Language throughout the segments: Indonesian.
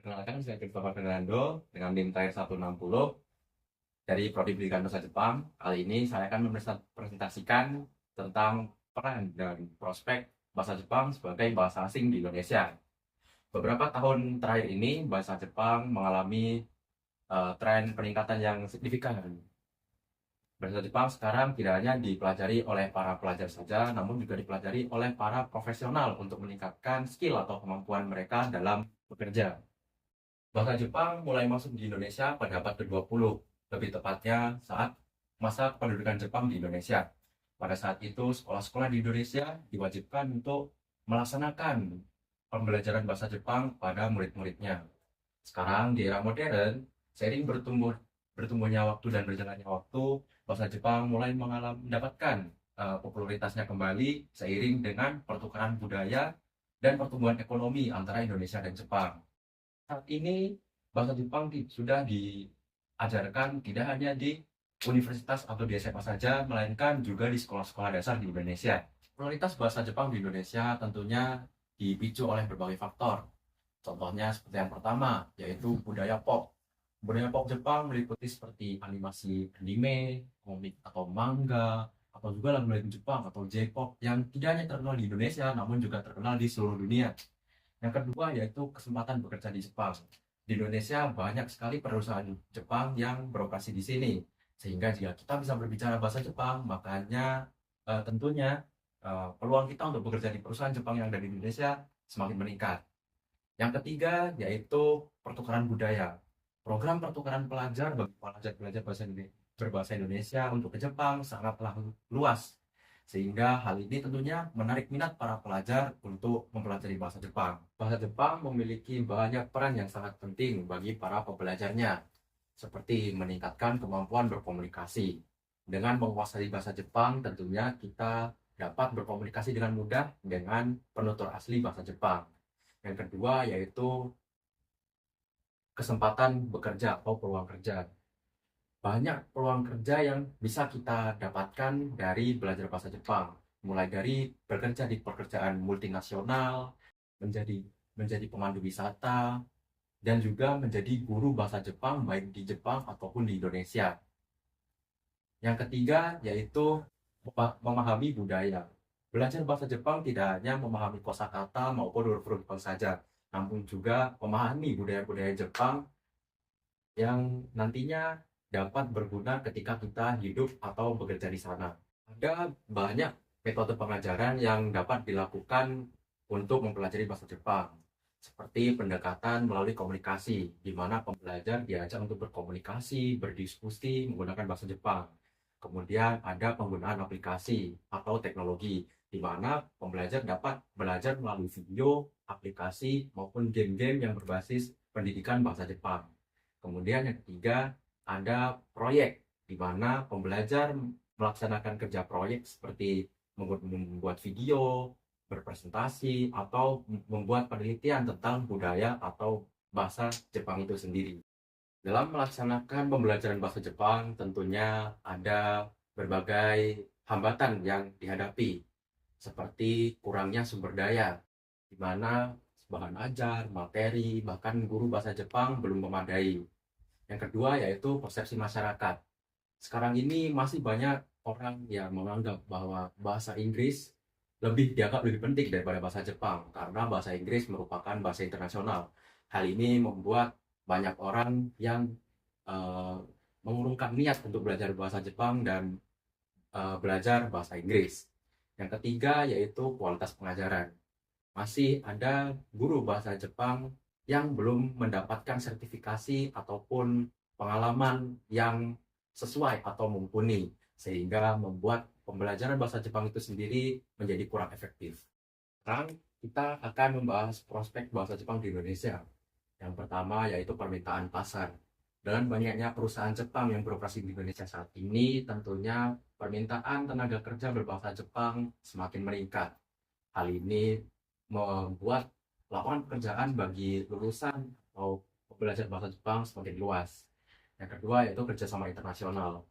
Perkenalkan, saya Christopher Fernando dengan NIM terakhir 160 dari Prodi Pendidikan Bahasa Jepang. Kali ini saya akan mempresentasikan tentang peran dan prospek bahasa Jepang sebagai bahasa asing di Indonesia. Beberapa tahun terakhir ini, bahasa Jepang mengalami tren peningkatan yang signifikan. Bahasa Jepang sekarang tidak hanya dipelajari oleh para pelajar saja, namun juga dipelajari oleh para profesional untuk meningkatkan skill atau kemampuan mereka dalam bekerja. Bahasa Jepang mulai masuk di Indonesia pada abad ke-20, lebih tepatnya saat masa kependudukan Jepang di Indonesia. Pada saat itu, sekolah-sekolah di Indonesia diwajibkan untuk melaksanakan pembelajaran bahasa Jepang pada murid-muridnya. Sekarang di era modern, seiring bertumbuhnya waktu dan berjalannya waktu, bahasa Jepang mulai mendapatkan popularitasnya kembali seiring dengan pertukaran budaya dan pertumbuhan ekonomi antara Indonesia dan Jepang. Saat ini bahasa Jepang sudah diajarkan tidak hanya di universitas atau di SMA saja, melainkan juga di sekolah-sekolah dasar di Indonesia. Prioritas bahasa Jepang di Indonesia tentunya dipicu oleh berbagai faktor. Contohnya seperti yang pertama, yaitu budaya pop. Budaya pop Jepang meliputi seperti animasi anime, komik atau manga, atau juga lagu-lagu Jepang atau J-pop yang tidak hanya terkenal di Indonesia, namun juga terkenal di seluruh dunia. Yang kedua yaitu kesempatan bekerja di Jepang. Di Indonesia banyak sekali perusahaan Jepang yang beroperasi di sini. Sehingga jika kita bisa berbicara bahasa Jepang, makanya tentunya peluang kita untuk bekerja di perusahaan Jepang yang ada di Indonesia semakin meningkat. Yang ketiga yaitu pertukaran budaya. Program pertukaran pelajar bagi pelajar-pelajar berbahasa Indonesia untuk ke Jepang sangatlah luas. Sehingga hal ini tentunya menarik minat para pelajar untuk mempelajari bahasa Jepang. Bahasa Jepang memiliki banyak peran yang sangat penting bagi para pembelajarnya, seperti meningkatkan kemampuan berkomunikasi. Dengan menguasai bahasa Jepang, tentunya kita dapat berkomunikasi dengan mudah dengan penutur asli bahasa Jepang. Yang kedua yaitu kesempatan bekerja atau peluang kerja. Banyak peluang kerja yang bisa kita dapatkan dari belajar bahasa Jepang. Mulai dari bekerja di pekerjaan multinasional, menjadi menjadi pemandu wisata, dan juga menjadi guru bahasa Jepang baik di Jepang ataupun di Indonesia. Yang ketiga yaitu memahami budaya. Belajar bahasa Jepang tidak hanya memahami kosakata maupun huruf-huruf Jepang saja, namun juga memahami budaya-budaya Jepang yang nantinya dapat berguna ketika kita hidup atau bekerja di sana. Ada banyak metode pengajaran yang dapat dilakukan untuk mempelajari bahasa Jepang, seperti pendekatan melalui komunikasi, di mana pembelajar diajak untuk berkomunikasi, berdiskusi menggunakan bahasa Jepang. Kemudian ada penggunaan aplikasi atau teknologi, di mana pembelajar dapat belajar melalui video, aplikasi, maupun game-game yang berbasis pendidikan bahasa Jepang. Kemudian yang ketiga, ada proyek, di mana pembelajar melaksanakan kerja proyek seperti membuat video, berpresentasi, atau membuat penelitian tentang budaya atau bahasa Jepang itu sendiri. Dalam melaksanakan pembelajaran bahasa Jepang, tentunya ada berbagai hambatan yang dihadapi, seperti kurangnya sumber daya, di mana bahan ajar, materi, bahkan guru bahasa Jepang belum memadai. Yang kedua yaitu persepsi masyarakat. Sekarang ini masih banyak orang yang menganggap bahwa bahasa Inggris dianggap lebih penting daripada bahasa Jepang karena bahasa Inggris merupakan bahasa internasional. Hal ini membuat banyak orang yang uh, mengurungkan niat untuk belajar bahasa Jepang dan belajar bahasa Inggris. Yang ketiga yaitu kualitas pengajaran. Masih ada guru bahasa Jepang yang belum mendapatkan sertifikasi ataupun pengalaman yang sesuai atau mumpuni, sehingga membuat pembelajaran bahasa Jepang itu sendiri menjadi kurang efektif. Sekarang kita akan membahas prospek bahasa Jepang di Indonesia. Yang pertama yaitu permintaan pasar. Dengan banyaknya perusahaan Jepang yang beroperasi di Indonesia saat ini, tentunya permintaan tenaga kerja berbahasa Jepang semakin meningkat. Hal ini membuat lapangan pekerjaan bagi lulusan atau pembelajar bahasa Jepang semakin luas. Yang kedua yaitu kerjasama internasional.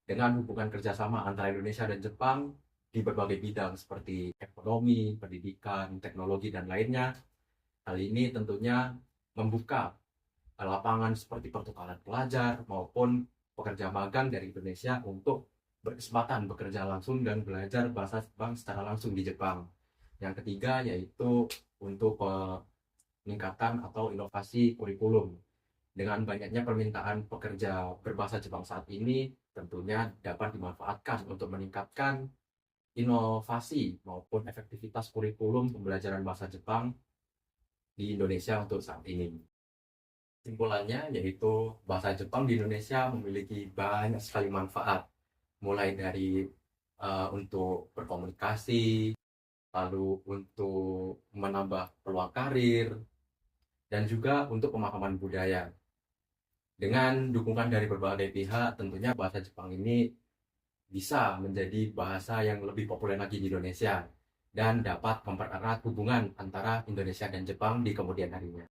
Dengan hubungan kerjasama antara Indonesia dan Jepang di berbagai bidang seperti ekonomi, pendidikan, teknologi, dan lainnya, hal ini tentunya membuka lapangan seperti pertukaran pelajar maupun pekerja magang dari Indonesia untuk berkesempatan bekerja langsung dan belajar bahasa Jepang secara langsung di Jepang. Yang ketiga yaitu untuk peningkatan atau inovasi kurikulum. Dengan banyaknya permintaan pekerja berbahasa Jepang saat ini, tentunya dapat dimanfaatkan untuk meningkatkan inovasi maupun efektivitas kurikulum pembelajaran bahasa Jepang di Indonesia untuk saat ini. Kesimpulannya yaitu bahasa Jepang di Indonesia memiliki banyak sekali manfaat, mulai dari untuk berkomunikasi, lalu untuk menambah peluang karir, dan juga untuk pemahaman budaya. Dengan dukungan dari berbagai pihak, tentunya bahasa Jepang ini bisa menjadi bahasa yang lebih populer lagi di Indonesia dan dapat mempererat hubungan antara Indonesia dan Jepang di kemudian harinya.